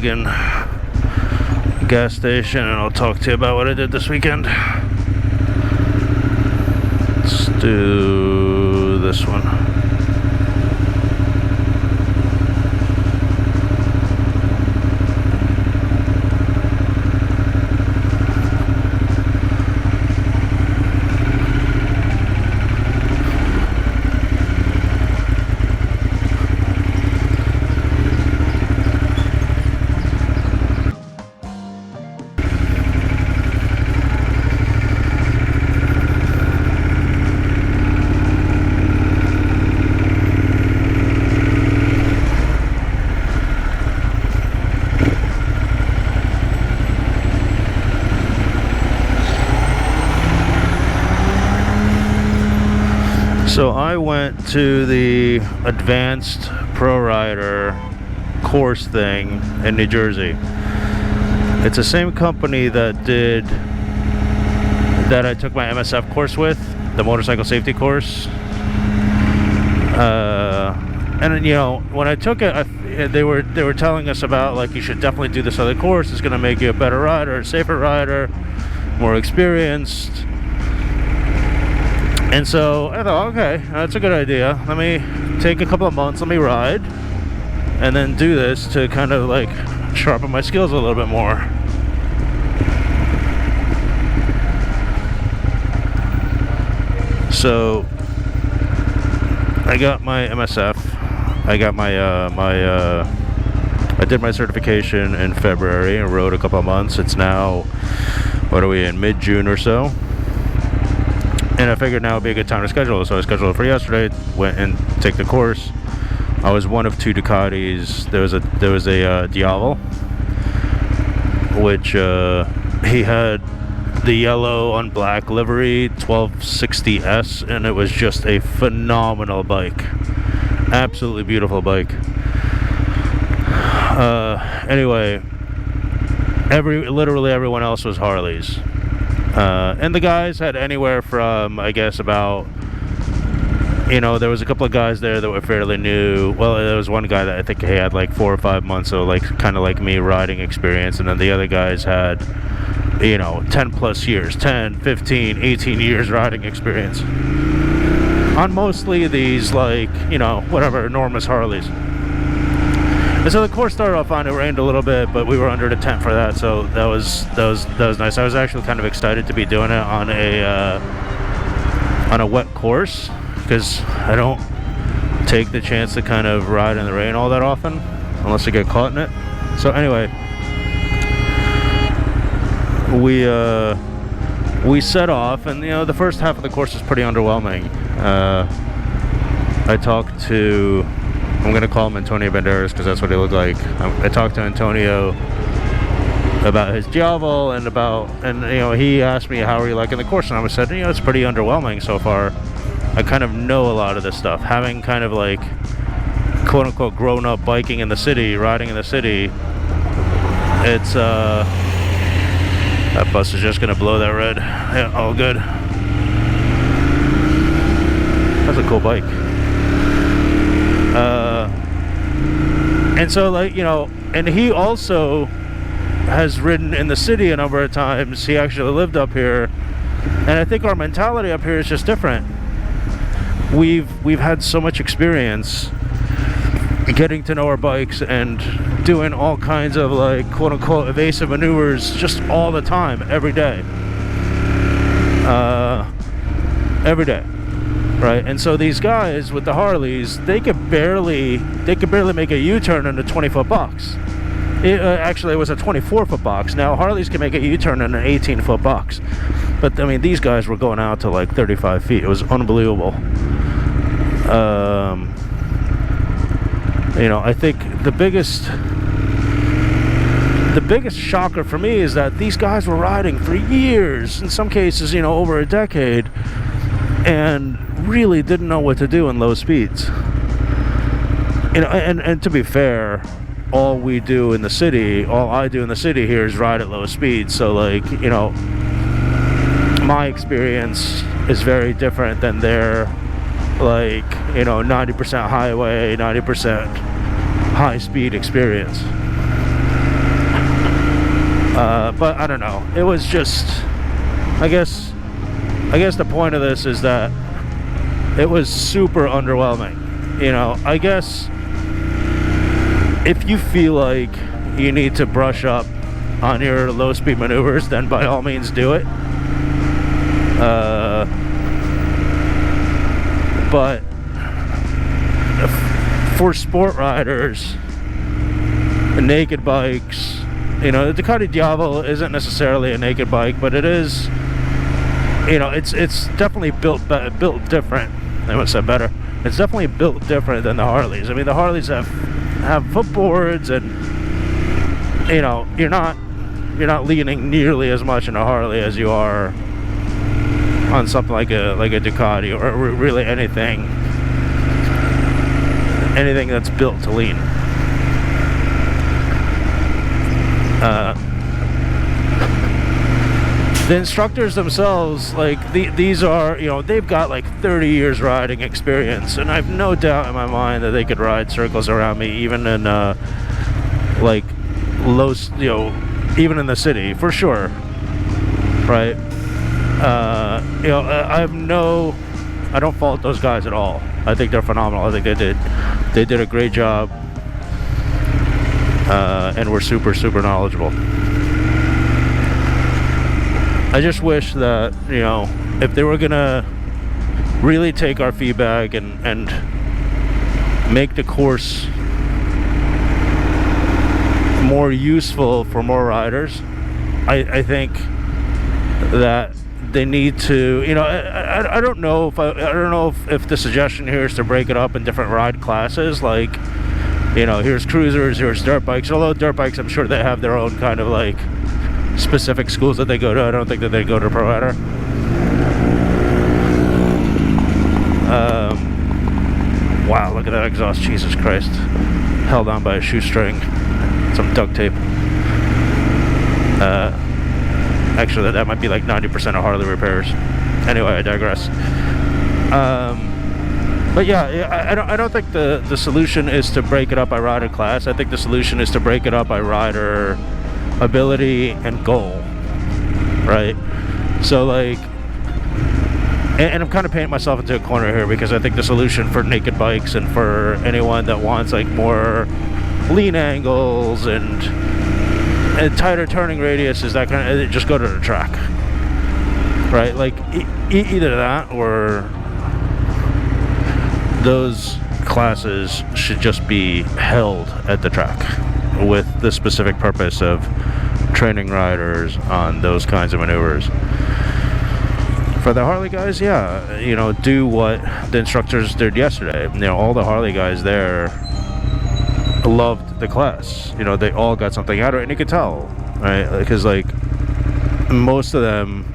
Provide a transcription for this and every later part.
plug-in gas station, and I'll talk to you about what I did this weekend. Let's do this one. So I went to the Advanced Prorider course thing in New Jersey. It's the same company that I took my MSF course with, the motorcycle safety course. And you know, when I took it, they were telling us about, like, you should definitely do this other course. It's going to make you a better rider, a safer rider, more experienced. And so I thought, okay, that's a good idea. Let me take a couple of months, let me ride, and then do this to kind of like sharpen my skills a little bit more. So I got my MSF. I got my I did my certification in February. I rode a couple of months. It's now, what are we in, mid-June or so? And I figured now would be a good time to schedule it, so I scheduled it for yesterday. Went and take the course. I was one of two Ducatis. There was a Diavolo, which he had the yellow on black livery 1260S, and it was just a phenomenal bike. Absolutely beautiful bike. Anyway, literally everyone else was Harleys. And the guys had anywhere from, I guess, about, you know, there was a couple of guys there that were fairly new. Well, there was one guy that I think he had like 4 or 5 months of, like, kind of like me, riding experience, and then the other guys had, you know, 10 plus years, 10, 15, 18 years riding experience on mostly these, like, you know, whatever, enormous Harleys. And so the course started off fine. It rained a little bit, but we were under the tent for that, so that was nice. I was actually kind of excited to be doing it on a wet course, because I don't take the chance to kind of ride in the rain all that often, unless I get caught in it. So anyway, we set off, and you know, the first half of the course was pretty underwhelming. I talked to, I'm going to call him Antonio Banderas because that's what he looked like. I talked to Antonio about his Diavolo and you know, he asked me, how are you liking the course? And I said, you know, it's pretty underwhelming so far. I kind of know a lot of this stuff. Having kind of like, quote unquote, grown up biking in the city, riding in the city, it's, that bus is just going to blow that red. Yeah, all good. That's a cool bike. And so, like, you know, and he also has ridden in the city a number of times. He actually lived up here, and I think our mentality up here is just different. We've had so much experience getting to know our bikes and doing all kinds of, like, quote unquote, evasive maneuvers just all the time, every day. Every day. Right, and so these guys with the Harleys, they could barely make a U-turn in a 20-foot box. Actually, it was a 24-foot box. Now Harleys can make a U-turn in an 18-foot box, but I mean, these guys were going out to like 35 feet. It was unbelievable. You know, I think the biggest shocker for me is that these guys were riding for years, in some cases, you know, over a decade, and really didn't know what to do in low speeds. You know, and to be fair, all I do in the city here is ride at low speeds. So, like, you know, my experience is very different than their, like, you know, 90% highway, 90% high speed experience. But I don't know. It was just, I guess the point of this is that it was super underwhelming. You know, I guess if you feel like you need to brush up on your low speed maneuvers, then by all means do it. But for sport riders, naked bikes, you know, the Ducati Diavolo isn't necessarily a naked bike, but it is, you know, it's definitely built different. I would say better. It's definitely built different than the Harleys. I mean, the Harleys have footboards, and you know, you're not leaning nearly as much in a Harley as you are on something like a Ducati, or really anything that's built to lean. The instructors themselves, like these are, you know, they've got like 30 years riding experience, and I have no doubt in my mind that they could ride circles around me, even in like low, you know, even in the city for sure, right? You know, I don't fault those guys at all. I think they're phenomenal. I think they did a great job, and were super knowledgeable. I just wish that, you know, if they were gonna really take our feedback and make the course more useful for more riders, I think that they need to, you know, I don't know if the suggestion here is to break it up in different ride classes, like, you know, here's cruisers, here's dirt bikes. Although dirt bikes, I'm sure they have their own kind of like specific schools that they go to. I don't think that they go to Prorider. Wow, look at that exhaust, Jesus Christ. Held on by a shoestring, some duct tape. Actually, that might be like 90% of Harley repairs. Anyway, I digress. But yeah, I don't think the solution is to break it up by rider class. I think the solution is to break it up by rider ability and goal, right? So like, and I'm kind of painting myself into a corner here, because I think the solution for naked bikes and for anyone that wants like more lean angles and tighter turning radius is that kind of, just go to the track, right? Like either that, or those classes should just be held at the track with the specific purpose of training riders on those kinds of maneuvers. For the Harley guys, yeah, you know, do what the instructors did yesterday. You know, all the Harley guys there loved the class. You know, they all got something out of it, and you could tell, right? Because like most of them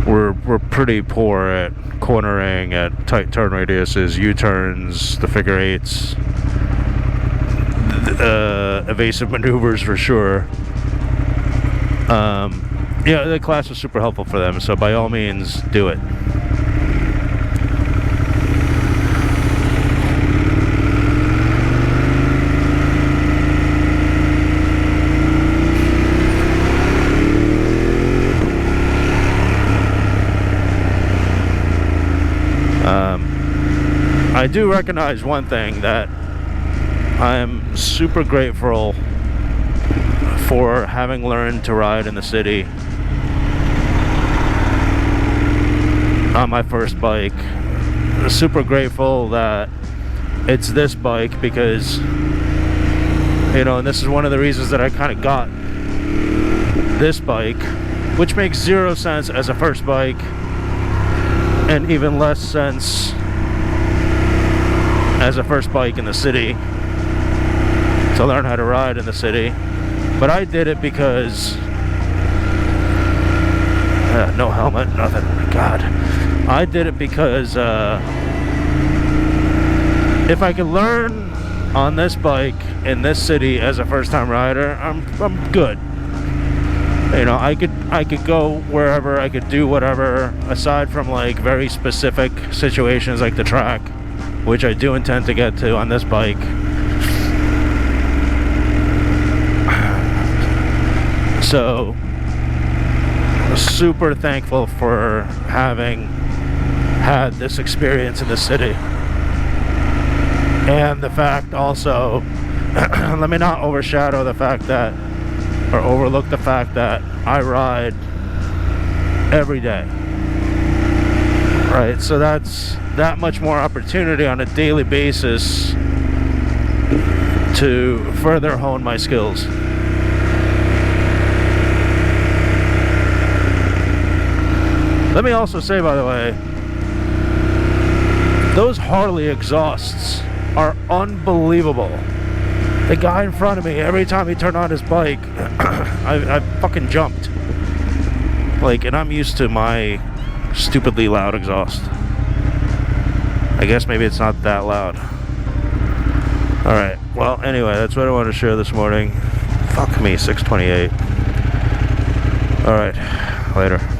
were pretty poor at cornering, at tight turn radiuses, U-turns, the figure eights, evasive maneuvers for sure. Yeah, the class was super helpful for them, so by all means do it. I do recognize one thing, that I'm super grateful for having learned to ride in the city on my first bike. Super grateful that it's this bike, because, you know, and this is one of the reasons that I kind of got this bike, which makes zero sense as a first bike, and even less sense as a first bike in the city, to learn how to ride in the city. But I did it because no helmet, nothing. God, I did it because if I could learn on this bike in this city as a first-time rider, I'm good. You know, I could go wherever, I could do whatever, aside from like very specific situations like the track, which I do intend to get to on this So, super thankful for having had this experience in the city. And the fact also, let me not overshadow the fact that, or overlook the fact that I ride every day. Right, so that's that much more opportunity on a daily basis to further hone my skills. Let me also say, by the way, those Harley exhausts are unbelievable. The guy in front of me, every time he turned on his bike, I fucking jumped. Like, and I'm used to my stupidly loud exhaust. I guess maybe it's not that loud. Alright, well, anyway, that's what I wanted to share this morning. Fuck me, 6:28. Alright, later.